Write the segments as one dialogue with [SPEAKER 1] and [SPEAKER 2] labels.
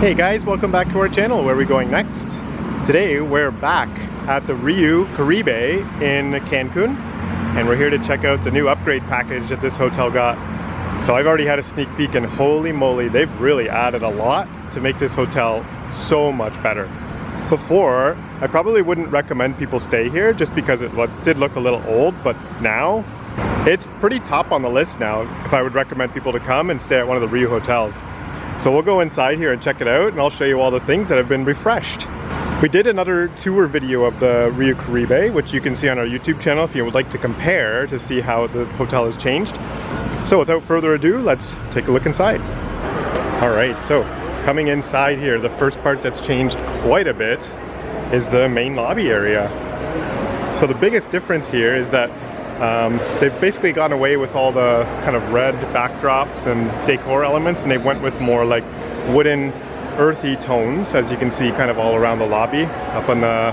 [SPEAKER 1] Hey guys, welcome back to our channel. Where are we going next? Today we're back at the Riu Caribe in Cancun, and we're here to check out the new upgrade package that this hotel got. So I've already had a sneak peek, and holy moly, they've really added a lot to make this hotel so much better. Before, I probably wouldn't recommend people stay here just because it did look a little old, but now it's pretty top on the list now if I would recommend people to come and stay at one of the Riu hotels. So we'll go inside here and check it out, and I'll show you all the things that have been refreshed. We did another tour video of the Riu Caribe, which you can see on our YouTube channel if you would like to compare to see how the hotel has changed. So without further ado, let's take a look inside. Alright, so coming inside here, the first part that's changed quite a bit is the main lobby area. So the biggest difference here is that they've basically gone away with all the kind of red backdrops and decor elements, and they went with more like wooden, earthy tones, as you can see kind of all around the lobby, up on the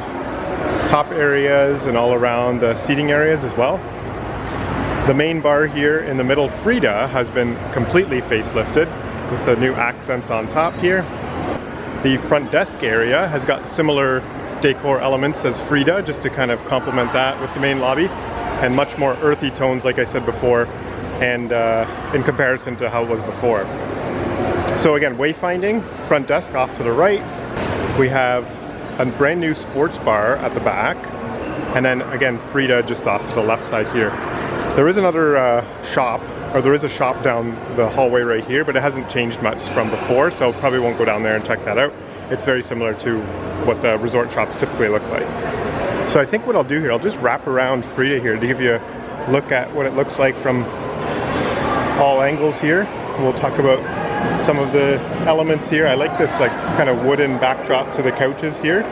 [SPEAKER 1] top areas and all around the seating areas as well. The main bar here in the middle, Frida, has been completely facelifted with the new accents on top here. The front desk area has got similar decor elements as Frida, just to kind of complement that with the main lobby, and much more earthy tones, like I said before, and in comparison to how it was before. So again, wayfinding, front desk off to the right. We have a brand new sports bar at the back, and then again, Frida just off to the left side here. There is another shop, or there is a shop down the hallway right here, but it hasn't changed much from before, so probably won't go down there and check that out. It's very similar to what the resort shops typically look like. So I think what I'll do here, I'll just wrap around Frida here to give you a look at what it looks like from all angles here. We'll talk about some of the elements here. I like this like kind of wooden backdrop to the couches here.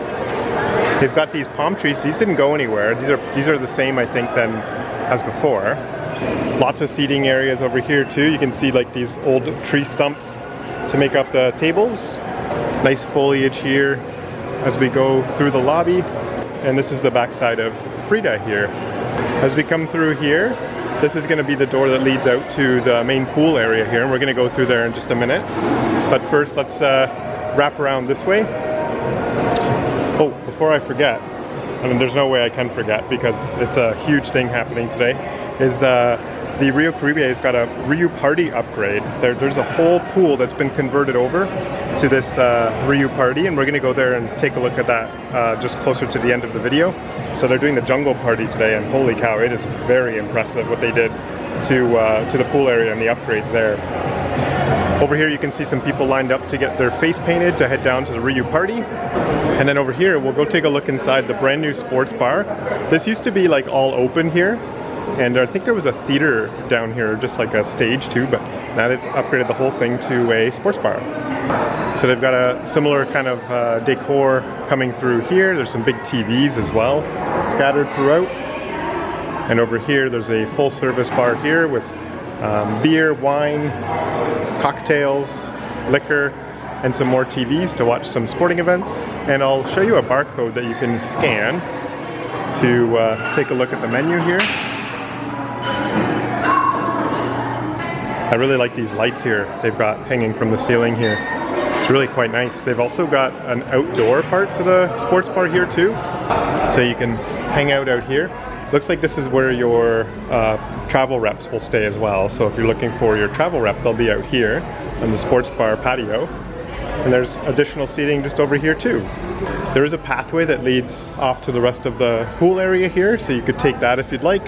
[SPEAKER 1] They've got these palm trees. These didn't go anywhere. These are the same, I think, than as before. Lots of seating areas over here too. You can see like these old tree stumps to make up the tables. Nice foliage here as we go through the lobby. And this is the backside of Frida here. As we come through here, this is going to be the door that leads out to the main pool area here, and we're going to go through there in just a minute. But first, let's wrap around this way. Oh, before I forget, I mean, there's no way I can forget because it's a huge thing happening today, is the Riu Caribe has got a RIU Party upgrade. There's a whole pool that's been converted over to this RIU Party, and we're going to go there and take a look at that just closer to the end of the video. So they're doing the jungle party today, and holy cow, it is very impressive what they did to the pool area and the upgrades there. Over here you can see some people lined up to get their face painted to head down to the RIU Party. And then over here we'll go take a look inside the brand new sports bar. This used to be like all open here, and I think there was a theater down here, just like a stage too, but now they've upgraded the whole thing to a sports bar. So they've got a similar kind of decor coming through here. There's some big TVs as well, scattered throughout. And over here there's a full service bar here with beer, wine, cocktails, liquor, and some more TVs to watch some sporting events. And I'll show you a barcode that you can scan to take a look at the menu here. I really like these lights here they've got hanging from the ceiling here. It's really quite nice. They've also got an outdoor part to the sports bar here too, so you can hang out here. Looks like this is where your travel reps will stay as well. So if you're looking for your travel rep, they'll be out here on the sports bar patio. And there's additional seating just over here too. There is a pathway that leads off to the rest of the pool area here, so you could take that if you'd like,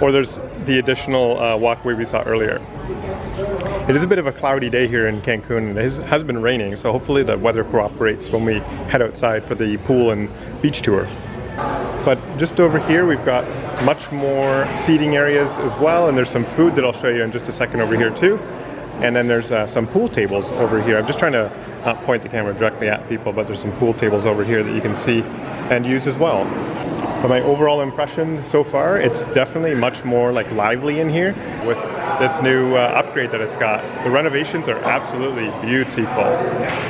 [SPEAKER 1] or there's the additional walkway we saw earlier. It is a bit of a cloudy day here in Cancun, and it has been raining, so hopefully the weather cooperates when we head outside for the pool and beach tour. But just over here we've got much more seating areas as well, and there's some food that I'll show you in just a second over here too. And then there's some pool tables over here. I'm just trying to not point the camera directly at people, but there's some pool tables over here that you can see and use as well. But my overall impression so far, it's definitely much more like lively in here with this new upgrade that it's got. The renovations are absolutely beautiful.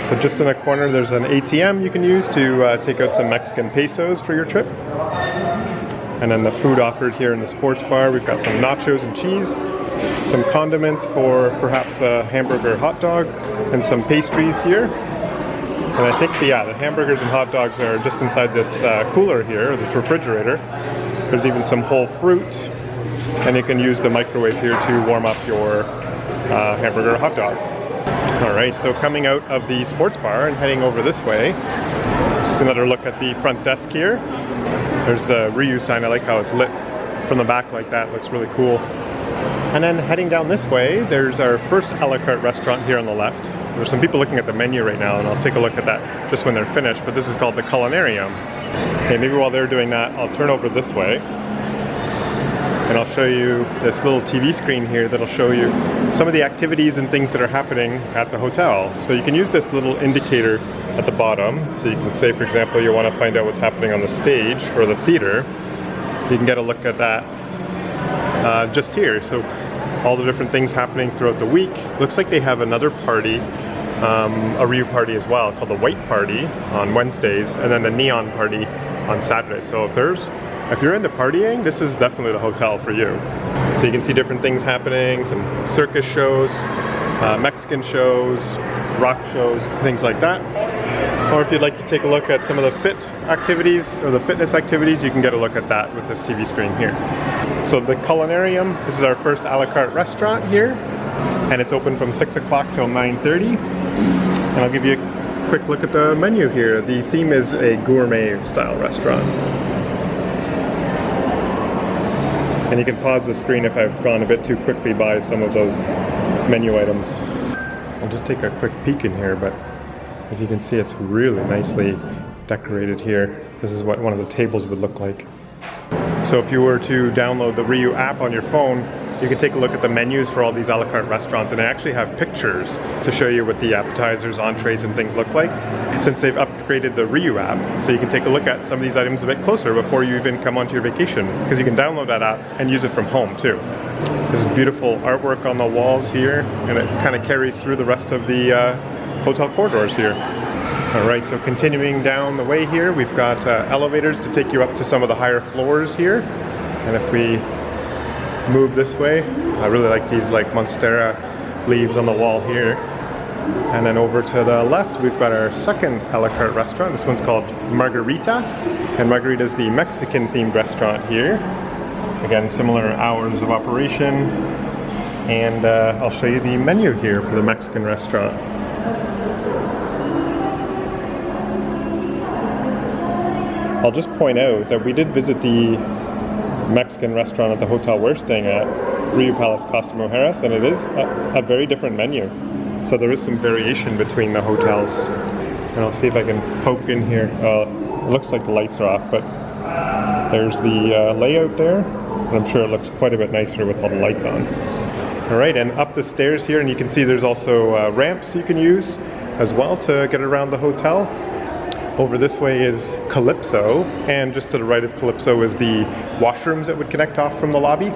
[SPEAKER 1] So just in the corner there's an ATM you can use to take out some Mexican pesos for your trip. And then the food offered here in the sports bar, we've got some nachos and cheese, some condiments for perhaps a hamburger hot dog, and some pastries here. And I think, yeah, the hamburgers and hot dogs are just inside this cooler here, this refrigerator. There's even some whole fruit, and you can use the microwave here to warm up your hamburger or hot dog. All right, so coming out of the sports bar and heading over this way, just another look at the front desk here. There's the RIU sign. I like how it's lit from the back like that. Looks really cool. And then heading down this way, there's our first a la carte restaurant here on the left. There's some people looking at the menu right now, and I'll take a look at that just when they're finished, but this is called the Kulinarium. Okay, maybe while they're doing that, I'll turn over this way, and I'll show you this little TV screen here that'll show you some of the activities and things that are happening at the hotel. So you can use this little indicator at the bottom, so you can say, for example, you want to find out what's happening on the stage or the theater. You can get a look at that just here. So all the different things happening throughout the week. Looks like they have another party, a RIU party as well, called the White Party on Wednesdays, and then the Neon Party on Saturday. So if you're into partying, this is definitely the hotel for you. So you can see different things happening, some circus shows, Mexican shows, rock shows, things like that. Or if you'd like to take a look at some of the fit activities or the fitness activities, you can get a look at that with this TV screen here. So the Kulinarium, this is our first a la carte restaurant here, and it's open from 6 o'clock till 9:30. And I'll give you a quick look at the menu here. The theme is a gourmet style restaurant. And you can pause the screen if I've gone a bit too quickly by some of those menu items. I'll just take a quick peek in here, but as you can see, it's really nicely decorated here. This is what one of the tables would look like. So if you were to download the RIU app on your phone, you can take a look at the menus for all these a la carte restaurants, and they actually have pictures to show you what the appetizers, entrees, and things look like, since they've upgraded the RIU app. So you can take a look at some of these items a bit closer before you even come onto your vacation, because you can download that app and use it from home too. This is beautiful artwork on the walls here, and it kind of carries through the rest of the hotel corridors here. All right, so continuing down the way here, we've got elevators to take you up to some of the higher floors here. And if we move this way, I really like these like Monstera leaves on the wall here. And then over to the left, we've got our second a la carte restaurant. This one's called Margarita. And Margarita is the Mexican themed restaurant here. Again, similar hours of operation. And I'll show you the menu here for the Mexican restaurant. I'll just point out that we did visit the Mexican restaurant at the hotel we're staying at, RIU Palace Costa Mujeres, and it is a very different menu. So there is some variation between the hotels. And I'll see if I can poke in here. It looks like the lights are off, but there's the layout there. And I'm sure it looks quite a bit nicer with all the lights on. All right, and up the stairs here, and you can see there's also ramps you can use as well to get around the hotel. Over this way is Calypso, and just to the right of Calypso is the washrooms that would connect off from the lobby.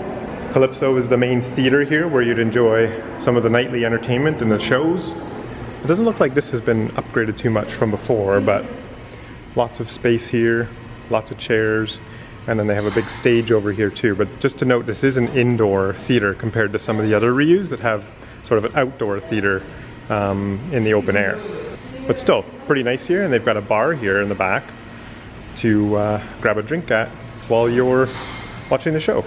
[SPEAKER 1] Calypso is the main theater here where you'd enjoy some of the nightly entertainment and the shows. It doesn't look like this has been upgraded too much from before, but lots of space here, lots of chairs, and then they have a big stage over here too. But just to note, this is an indoor theater compared to some of the other RIUs that have sort of an outdoor theater in the open air. But still, pretty nice here, and they've got a bar here in the back to grab a drink at while you're watching the show.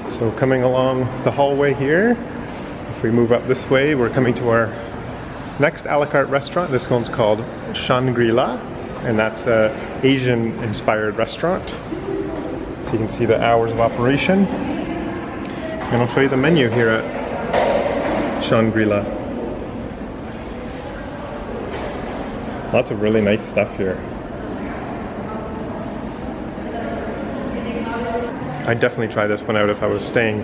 [SPEAKER 1] So coming along the hallway here, if we move up this way, we're coming to our next a la carte restaurant. This one's called Shangri-La, and that's an Asian-inspired restaurant. So you can see the hours of operation. And I'll show you the menu here at Shangri-La. Lots of really nice stuff here. I'd definitely try this one out if I was staying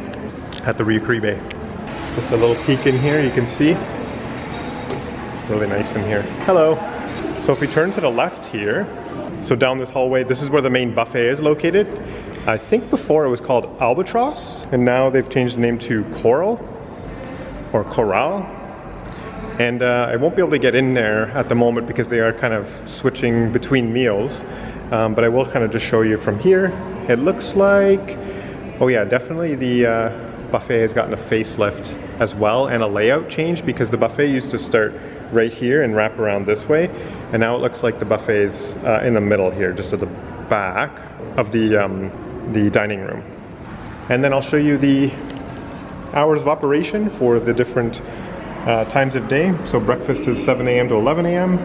[SPEAKER 1] at the Riu Caribe. Just a little peek in here, you can see. Really nice in here. Hello. So if we turn to the left here, so down this hallway, this is where the main buffet is located. I think before it was called Albatross, and now they've changed the name to Coral, or Coral. And I won't be able to get in there at the moment because they are kind of switching between meals. But I will kind of just show you from here. It looks like, oh yeah, definitely the buffet has gotten a facelift as well and a layout change, because the buffet used to start right here and wrap around this way. And now it looks like the buffet's in the middle here, just at the back of the dining room. And then I'll show you the hours of operation for the different times of day. So breakfast is 7 a.m. to 11 a.m.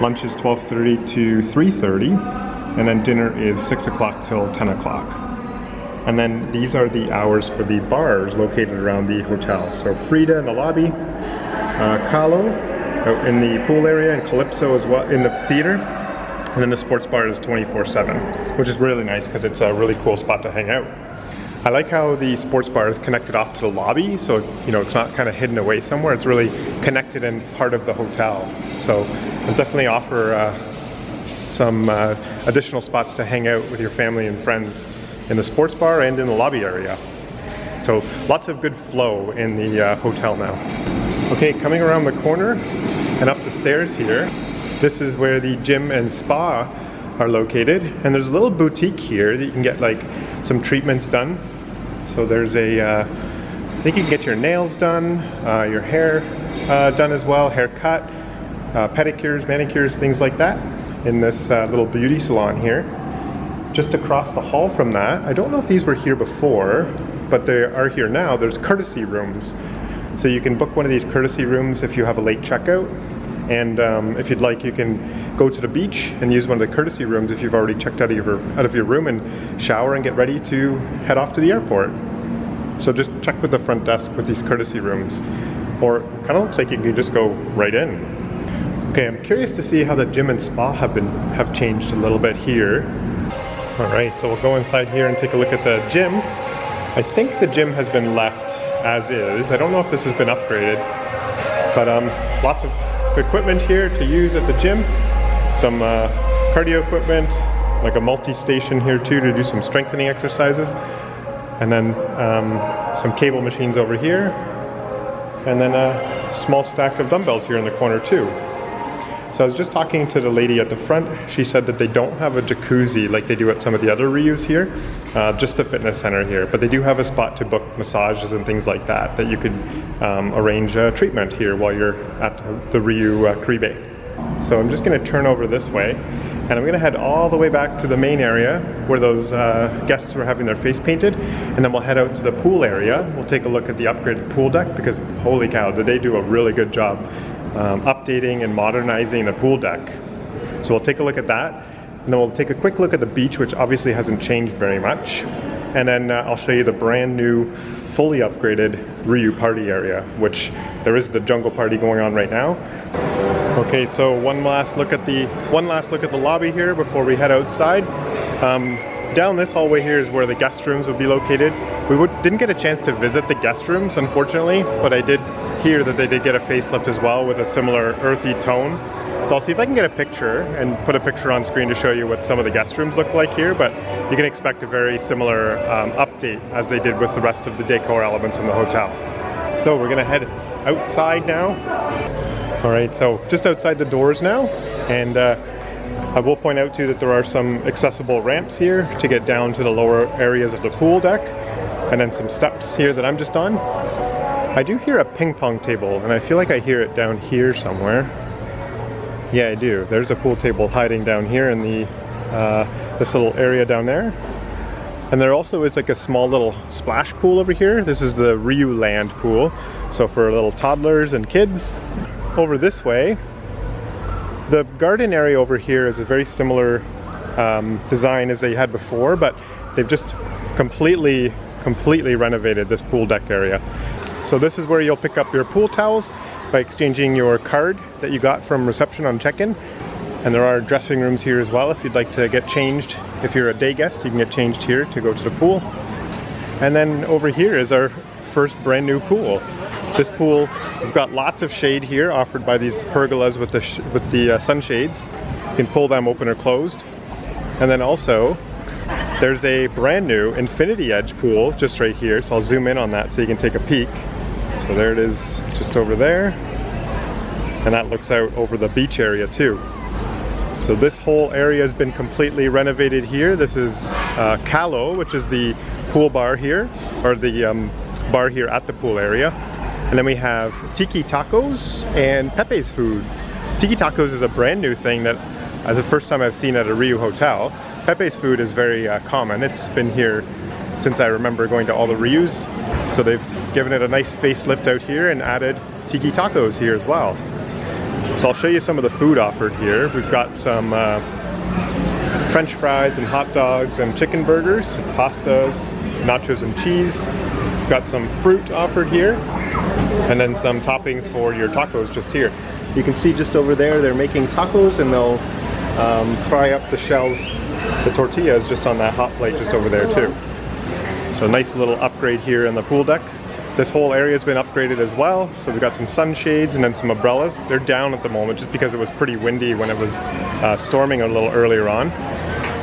[SPEAKER 1] Lunch is 12:30 to 3:30. And then dinner is 6 o'clock till 10 o'clock. And then these are the hours for the bars located around the hotel. So Frida in the lobby, Kahlo out in the pool area, and Calypso as well in the theater. And then the sports bar is 24/7, which is really nice because it's a really cool spot to hang out. I like how the sports bar is connected off to the lobby, so you know it's not kind of hidden away somewhere. It's really connected and part of the hotel. So I'll definitely offer some additional spots to hang out with your family and friends in the sports bar and in the lobby area. So lots of good flow in the hotel now. Okay, coming around the corner and up the stairs here, this is where the gym and spa are located. And there's a little boutique here that you can get like some treatments done. So there's I think you can get your nails done, your hair done as well, haircut, pedicures, manicures, things like that in this little beauty salon here. Just across the hall from that, I don't know if these were here before, but they are here now, there's courtesy rooms. So you can book one of these courtesy rooms if you have a late checkout. And if you'd like, you can go to the beach and use one of the courtesy rooms if you've already checked out of your room and shower and get ready to head off to the airport. So just check with the front desk with these courtesy rooms. Or it kind of looks like you can just go right in. Okay, I'm curious to see how the gym and spa have changed a little bit here. All right, so we'll go inside here and take a look at the gym. I think the gym has been left as is. I don't know if this has been upgraded, but lots of equipment here to use at the gym. Some cardio equipment, like a multi-station here too to do some strengthening exercises. And then some cable machines over here. And then a small stack of dumbbells here in the corner too. So I was just talking to the lady at the front. She said that they don't have a jacuzzi like they do at some of the other Rius here, just the fitness center here. But they do have a spot to book massages and things like that, that you could arrange a treatment here while you're at the Riu Caribe. So I'm just gonna turn over this way, and I'm gonna head all the way back to the main area where those guests were having their face painted, and then we'll head out to the pool area. We'll take a look at the upgraded pool deck, because holy cow, did they do a really good job updating and modernizing the pool deck. So we'll take a look at that, and then we'll take a quick look at the beach, which obviously hasn't changed very much. And then I'll show you the brand new, fully upgraded RIU Party area, which there is the jungle party going on right now. Okay, so one last look at the lobby here before we head outside. Down this hallway here is where the guest rooms will be located. We didn't get a chance to visit the guest rooms, unfortunately, but I did hear that they did get a facelift as well with a similar earthy tone. So I'll see if I can get a picture and put a picture on screen to show you what some of the guest rooms look like here, but you can expect a very similar update as they did with the rest of the decor elements in the hotel. So we're gonna head outside now. All right, so just outside the doors now, and I will point out too that there are some accessible ramps here to get down to the lower areas of the pool deck, and then some steps here that I'm just on. I do hear a ping pong table, and I feel like I hear it down here somewhere. Yeah, I do. There's a pool table hiding down here in the this little area down there. And there also is like a small little splash pool over here. This is the Riu Land pool, so for little toddlers and kids. Over this way, the garden area over here is a very similar design as they had before, but they've just completely renovated this pool deck area. So this is where you'll pick up your pool towels by exchanging your card that you got from reception on check-in. And there are dressing rooms here as well if you'd like to get changed. If you're a day guest, you can get changed here to go to the pool. And then over here is our first brand new pool. This pool, we've got lots of shade here offered by these pergolas with the sunshades. You can pull them open or closed. And then also, there's a brand new infinity edge pool just right here. So I'll zoom in on that so you can take a peek. So there it is, just over there. And that looks out over the beach area too. So this whole area has been completely renovated here. This is Kahlo, which is the pool bar here, or the bar here at the pool area. And then we have Tiki Tacos and Pepe's Food. Tiki Tacos is a brand new thing that the first time I've seen at a Riu hotel. Pepe's Food is very common. It's been here since I remember going to all the Rius. So they've given it a nice facelift out here and added Tiki Tacos here as well. So I'll show you some of the food offered here. We've got some French fries and hot dogs and chicken burgers, pastas, nachos and cheese. We've got some fruit offered here, and then some toppings for your tacos just here. You can see just over there they're making tacos, and they'll fry up the shells, the tortillas, just on that hot plate just over there too. So nice little upgrade here in the pool deck. This whole area has been upgraded as well. So we've got some sunshades and then some umbrellas. They're down at the moment just because it was pretty windy when it was storming a little earlier on.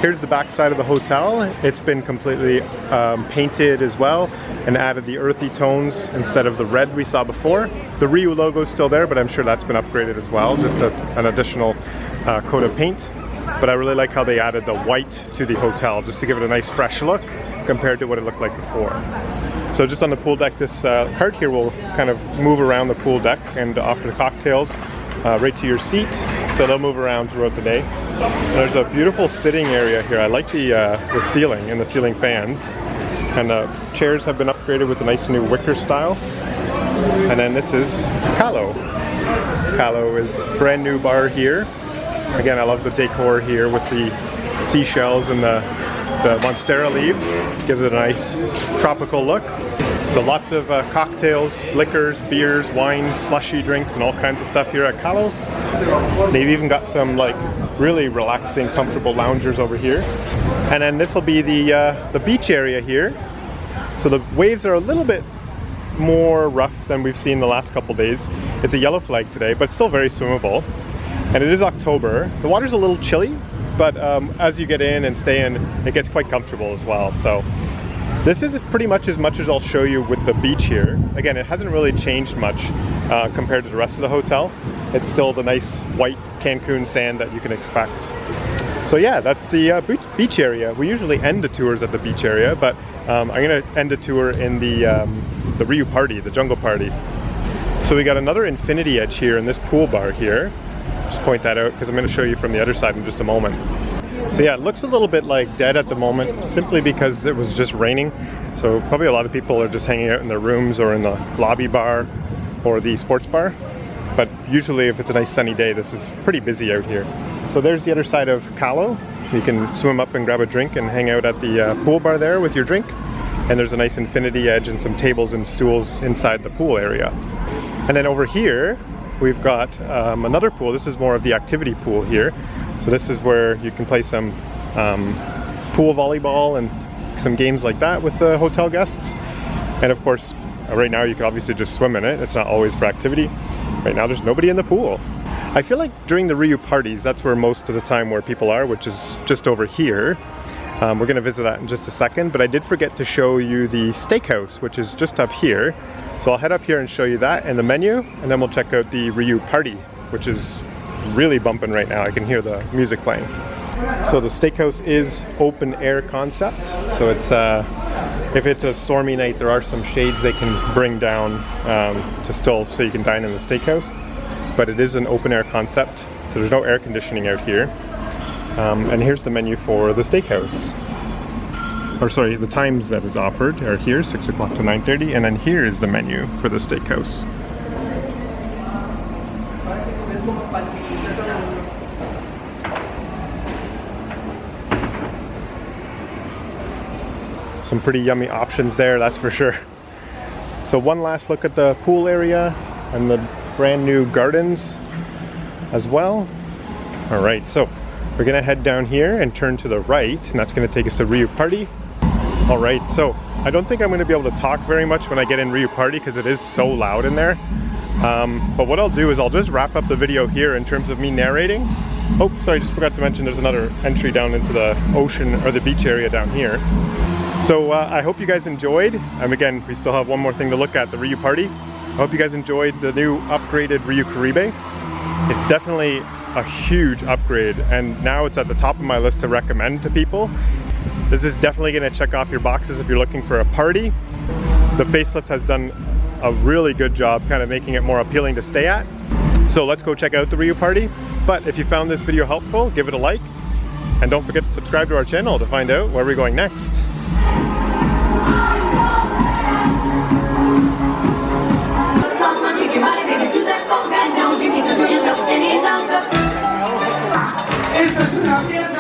[SPEAKER 1] Here's the back side of the hotel. It's been completely painted as well and added the earthy tones instead of the red we saw before. The Riu logo is still there, but I'm sure that's been upgraded as well, just an additional coat of paint. But I really like how they added the white to the hotel just to give it a nice fresh look compared to what it looked like before. So just on the pool deck, this cart here will kind of move around the pool deck and offer the cocktails right to your seat. So they'll move around throughout the day. There's a beautiful sitting area here. I like the ceiling and the ceiling fans. And the chairs have been upgraded with a nice new wicker style. And then this is Calo. Calo is a brand new bar here. Again, I love the decor here with the seashells and the monstera leaves. Gives it a nice tropical look. So lots of cocktails, liquors, beers, wines, slushy drinks, and all kinds of stuff here at Calo. They've even got some like really relaxing, comfortable loungers over here. And then this will be the beach area here. So the waves are a little bit more rough than we've seen the last couple days. It's a yellow flag today, but still very swimmable. And it is October. The water's a little chilly, but as you get in and stay in, it gets quite comfortable as well. So this is pretty much as I'll show you with the beach here. Again, it hasn't really changed much compared to the rest of the hotel. It's still the nice white Cancun sand that you can expect. So yeah, that's the beach area. We usually end the tours at the beach area, but I'm gonna end the tour in the Riu Party, the jungle party. So we got another infinity edge here in this pool bar here. Just point that out because I'm going to show you from the other side in just a moment. So yeah, it looks a little bit like dead at the moment simply because it was just raining. So probably a lot of people are just hanging out in their rooms or in the lobby bar or the sports bar. But usually if it's a nice sunny day, this is pretty busy out here. So there's the other side of Calo. You can swim up and grab a drink and hang out at the pool bar there with your drink. And there's a nice infinity edge and some tables and stools inside the pool area. And then over here, we've got another pool. This is more of the activity pool here. So this is where you can play some pool volleyball and some games like that with the hotel guests. And of course, right now you can obviously just swim in it. It's not always for activity. Right now there's nobody in the pool. I feel like during the Riu parties, that's where most of the time where people are, which is just over here. We're gonna visit that in just a second, but I did forget to show you the steakhouse, which is just up here. So I'll head up here and show you that and the menu, and then we'll check out the Riu Party, which is really bumping right now. I can hear the music playing. So the steakhouse is open air concept. So it's if it's a stormy night, there are some shades they can bring down so you can dine in the steakhouse. But it is an open air concept, so there's no air conditioning out here. And here's the menu for the steakhouse. Or sorry, the times that is offered are here, 6 o'clock to 9:30, and then here is the menu for the steakhouse. Some pretty yummy options there, that's for sure. So one last look at the pool area and the brand new gardens as well. All right, so we're gonna head down here and turn to the right, and that's gonna take us to Riu Party. All right, so I don't think I'm gonna be able to talk very much when I get in Riu Party because it is so loud in there. But what I'll do is I'll just wrap up the video here in terms of me narrating. Oh, sorry, just forgot to mention there's another entry down into the ocean or the beach area down here. So I hope you guys enjoyed. Again, we still have one more thing to look at, the Riu Party. I hope you guys enjoyed the new upgraded Riu Caribe. It's definitely a huge upgrade, and now it's at the top of my list to recommend to people. This is definitely going to check off your boxes if you're looking for a party. The facelift has done a really good job kind of making it more appealing to stay at. So let's go check out the Riu Party. But if you found this video helpful, give it a like. And don't forget to subscribe to our channel to find out where we're going next.
[SPEAKER 2] Esta es una pieza